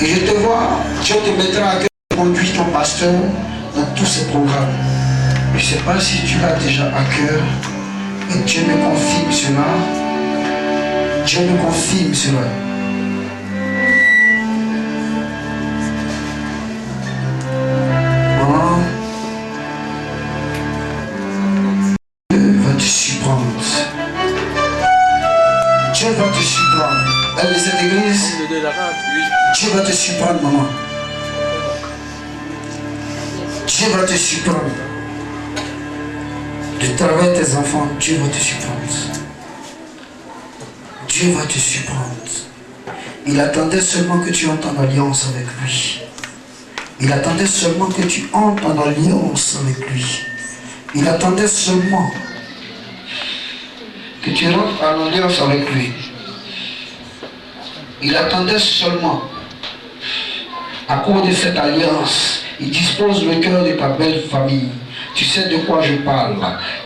Et je te vois, Dieu te mettra à cœur de conduire ton pasteur dans tous ses programmes. Je ne sais pas si tu l'as déjà à cœur, mais Dieu me confirme cela. Dieu me confirme cela. Maman, Dieu va te surprendre. Dieu va te surprendre. Elle de cette église, Dieu va te surprendre, maman. Dieu va te surprendre. De travers tes enfants, Dieu va te surprendre. Dieu va te surprendre. Il attendait seulement que tu entres en alliance avec lui. Il attendait seulement que tu entres en alliance avec lui. Il attendait seulement que tu rentres en alliance avec lui. Il attendait seulement, à cause de cette alliance, il dispose le cœur de ta belle famille. Tu sais de quoi je parle.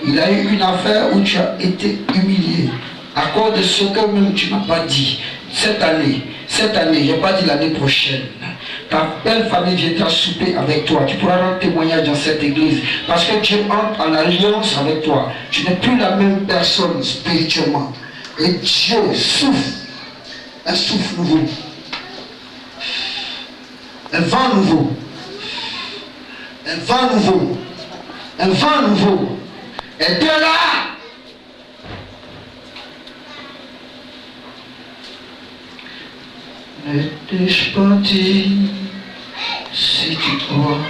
Il a eu une affaire où tu as été humilié. À cause de ce que même tu n'as pas dit. Cette année, je n'ai pas dit l'année prochaine. Ta belle famille viendra souper avec toi. Tu pourras rendre témoignage dans cette église. Parce que Dieu entre en alliance avec toi. Tu n'es plus la même personne spirituellement. Et Dieu souffle. Un souffle nouveau. Un vent nouveau. Un vent nouveau. Un vent nouveau. Et de là, ne t'ai-je pas dit, si tu crois,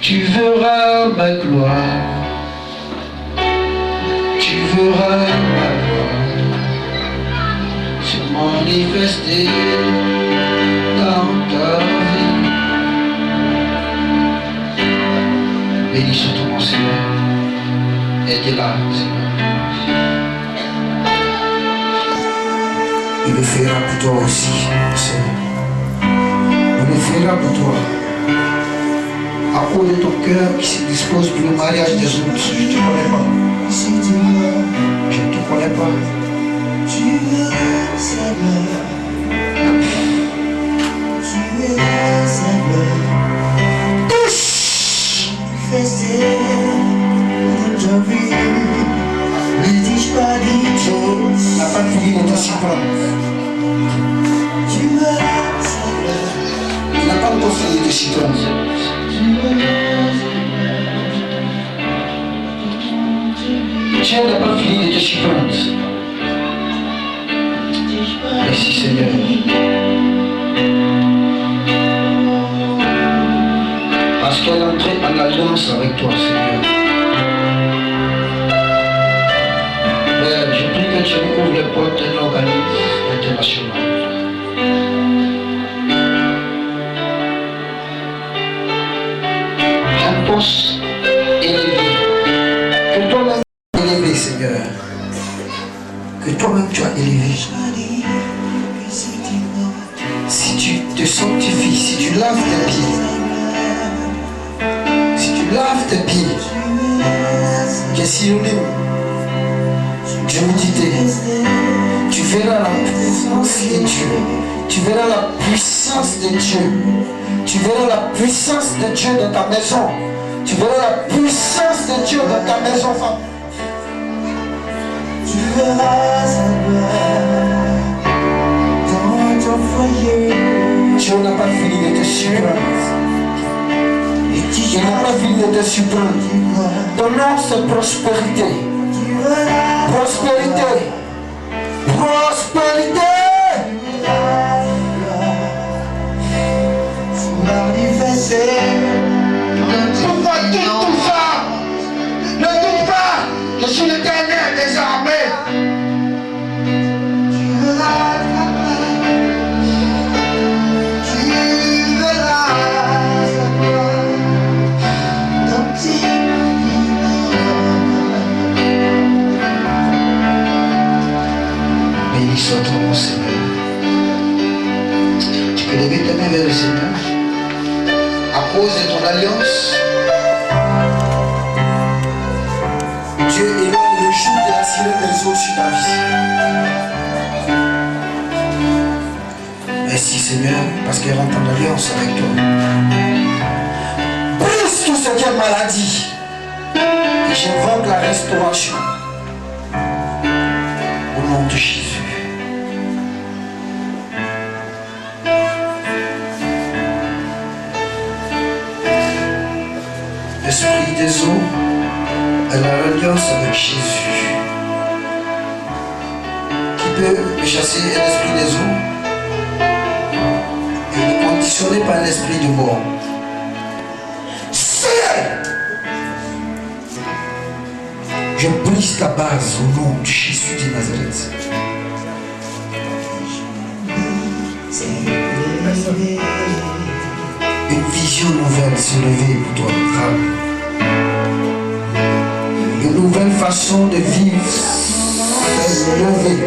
tu verras ma gloire. Tu verras ma gloire se manifester dans ta vie. Bénis surtout mon Seigneur. Aide-la, Seigneur. Il le fera pour toi aussi, Seigneur. Il le fera pour toi. À cause de ton cœur qui se dispose pour le mariage des autres, je ne te connais pas. Je ne te connais pas. Tu es sa gloire. Tu es sa gloire. Touche. Fais-le dans ta vie. Ne dis pas des choses. La pas fini de te surprendre. Tu es sa gloire. Il n'a pas encore fini de te surprendre. Dieu n'a pas fini de te surprendre. Merci Seigneur. Parce qu'elle est entrée en alliance avec toi, Seigneur. Père, je prie que tu ouvres les portes d'un organisme international. Un poste élevé. Que toi-même tu as élevé, Seigneur. Que toi-même tu as élevé. Si tu te sanctifies, si tu laves tes pieds, si tu laves tes pieds, que synonyme d'humilité, tu verras la puissance de Dieu. Tu verras la puissance de Dieu. Tu verras la puissance de Dieu dans ta maison. Tu verras la puissance de Dieu dans ta maison, femme. Tu verras sa gloire dans ton foyer. Dieu n'a pas fini de te surprendre. Il n'a pas fini de te surprendre. Ton nom c'est prospérité. Prospérité. Prospérité. Pourquoi tout ça? Ne doute pas, je suis l'Éternel des armées. Béni soit ton nom, Seigneur. Tu peux lever tes mains vers le Seigneur. À cause de ton alliance, Dieu éloigne le jour de la sirène des eaux sur ta vie. Mais Merci Seigneur, parce qu'elle rentre en alliance avec toi. Brise tout ce qui est maladie. Et j'invoque la restauration. Au nom de Jésus. L'esprit des eaux, elle a l'alliance avec Jésus. Qui peut chasser l'esprit des eaux et le conditionner par l'esprit de mort. Je brise ta base au nom de Jésus de Nazareth. Une vision nouvelle s'est levée pour toi, femme. Une nouvelle façon de vivre s'est levée.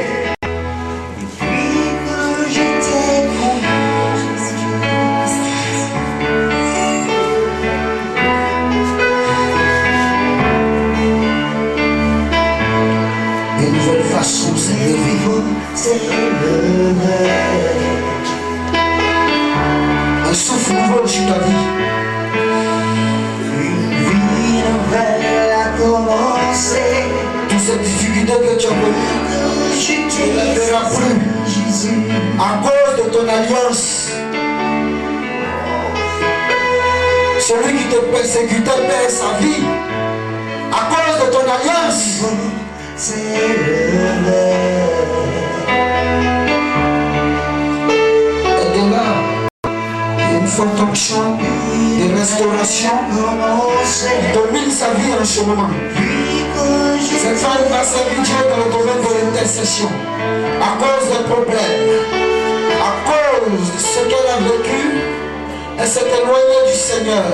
Un souffle nouveau sur ta vie. Une vie nouvelle a commencé. Toutes ces difficultés que tu as connues, tu ne les verras plus à cause de ton alliance. Celui qui te persécutait perd sa vie à cause de ton alliance. Une forte onction de restauration domine sa vie en ce moment. Cette femme va servir Dieu dans le domaine de l'intercession à cause des problèmes, à cause de ce qu'elle a vécu. Elle s'est éloignée du Seigneur.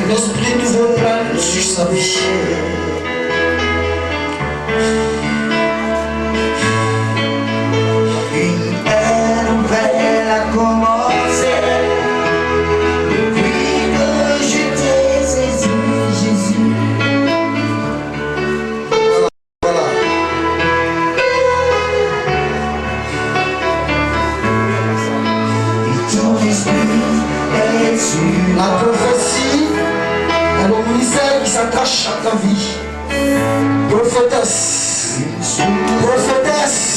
L'esprit nouveau plane sur sa vie. Elle a commencé depuis que je t'ai saisi, Jésus. Voilà. Et ton esprit est sur la prophétie et le ministère qui s'attache à ta vie. Prophétesse. Prophétesse.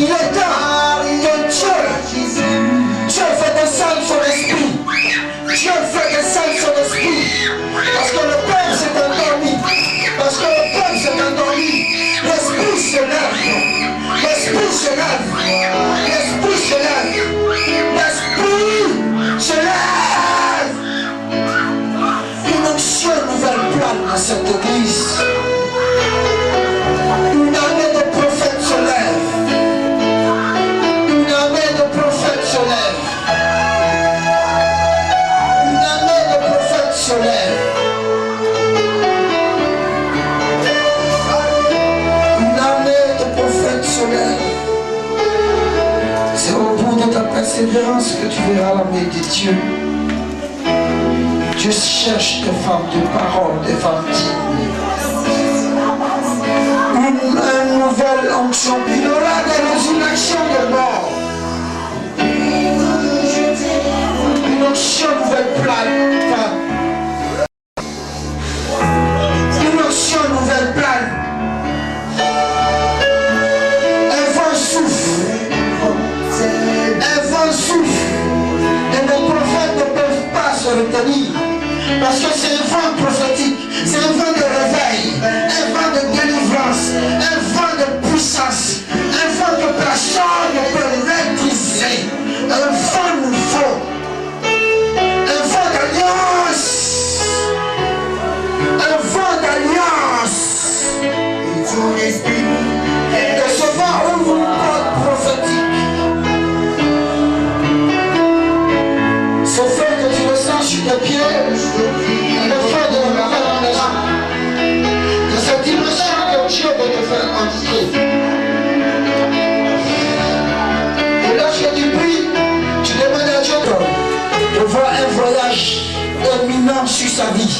Il est temps que Dieu fait descendre son esprit. Dieu fait descendre son esprit. Parce que le peuple s'est endormi. Parce que le peuple s'est endormi. L'esprit se lève. L'esprit se lève. L'esprit se lève. L'esprit se lève. Une onction nouvelle plane dans cette église. Une armée de prophètes se lève. C'est au bout de ta persévérance que tu verras la main de Dieu. Dieu cherche des femmes de parole, des femmes dignes. Une nouvelle onction, il y aura des résurrections de mort. Une onction nouvelle plane, femme. Une onction nouvelle plane. Retenir, parce que c'est un vent prophétique, c'est un vent de réveil, un vent de délivrance, un vent de puissance, un vent que personne ne peut maîtriser, un vent nouveau, un vent d'alliance, un vent d'alliance. Et ton esprit, et ce vent ouvre une porte prophétique. tes pieds à la fin de la nouvelle maison. De cette dimension que Dieu veut te faire entrer. Et lorsque tu pries, tu demandes à Dieu de voir un voyage éminent sur sa vie.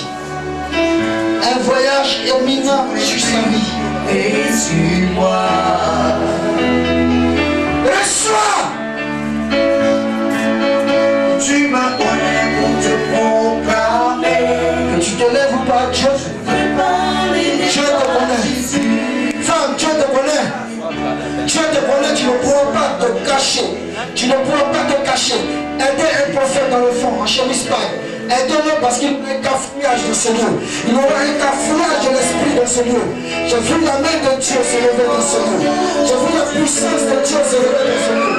Un voyage éminent sur sa vie. Et sur moi. Reçois. Tu m'as donné pour te proclamer. Que tu te lèves ou pas, Dieu te connaît. Femme, Dieu te connaît. Dieu te connaît, tu ne pourras pas te cacher. Tu ne pourras pas te cacher. Aider un prophète dans le fond, en chemise paille. Aide-le parce qu'il y aura un cafouillage de ce lieu. Il y aura un cafouillage de l'esprit dans ce lieu. J'ai vu la main de Dieu se lever dans ce lieu. J'ai vu la puissance de Dieu se lever dans ce lieu.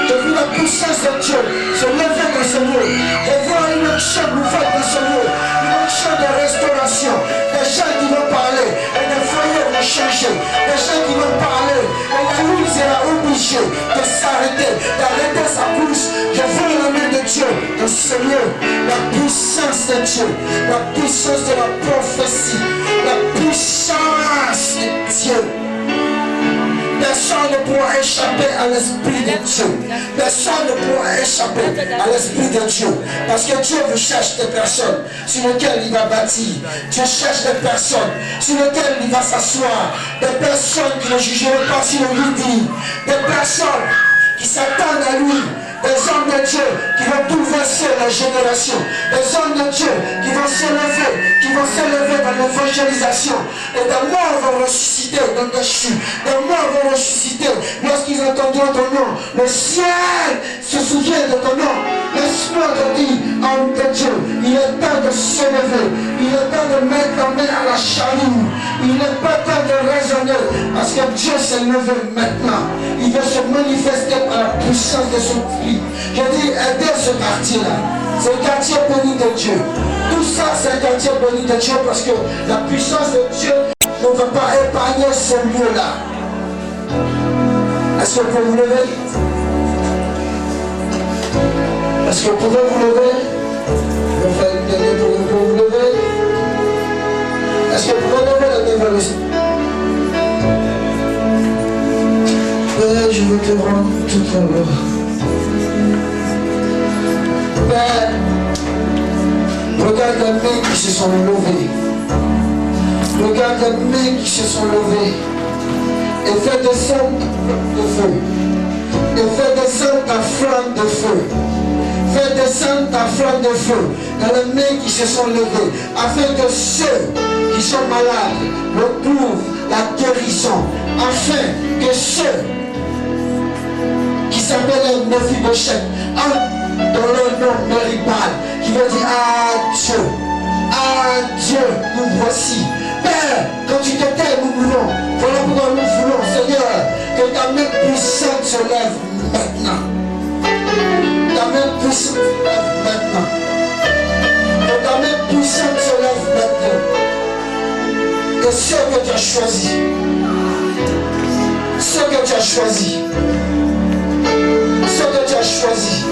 J'ai vu la puissance de Dieu se lever dans ce lieu. Je vois une action nouvelle dans ce lieu. Une action de restauration. Des gens qui vont parler. Et des foyers vont changer. Des gens qui vont parler. Et la lutte sera obligée de s'arrêter. D'arrêter sa course. Je vois la main de Dieu dans ce lieu. La puissance de Dieu. La puissance de la prophétie. La puissance de Dieu. Personne ne pourra échapper à l'esprit de Dieu. Personne ne pourra échapper à l'esprit de Dieu. Parce que Dieu veut chercher des personnes sur lesquelles il va bâtir. Dieu cherche des personnes sur lesquelles il va s'asseoir. Des personnes qui ne jugeront pas sur le lui. Des personnes qui s'attendent à lui. Des hommes de Dieu qui vont bouleverser la génération. Des hommes de Dieu qui vont s'élever dans l'évangélisation. Et des morts vont ressusciter dans des chutes. Des morts vont ressusciter lorsqu'ils entendront ton nom. Le ciel se souvient de ton nom. Laisse-moi te dire, homme de Dieu, il est temps de se lever. Il est temps de mettre la main à la chaleur. Il n'est pas temps de raisonner. Parce que Dieu s'est levé maintenant. Il veut se manifester par la puissance de son Fils. Je dis, aidez ce quartier-là. C'est le quartier béni de Dieu. Tout ça, c'est un quartier béni de Dieu parce que la puissance de Dieu ne va pas épargner ce lieu-là. Est-ce que vous pouvez vous lever? Est-ce que vous pouvez vous lever? Je vais faire une dernière pour vous lever. Est-ce que vous pouvez lever la main vers le ciel? Père, je veux te rendre tout à l'heure. Père, regarde les mains qui se sont levées. Regarde les mains qui se sont levées. Et fais descendre de feu. Et fais descendre ta flamme de feu. Fais descendre ta flamme de feu dans les mains qui se sont levées. Afin que ceux qui sont malades retrouvent la guérison. Afin que ceux qui s'appellent Mephibosheth dans leur nom méribal, qui veut dire ah Dieu, nous voici. Père, quand tu t'étais, nous voulons. Voilà pourquoi nous voulons, Seigneur, que ta main puissante se lève maintenant. Ta main puissante se lève maintenant. Que ta main puissante se lève maintenant. Et ceux que tu as choisis, ceux que tu as choisis, ceux que tu as choisis,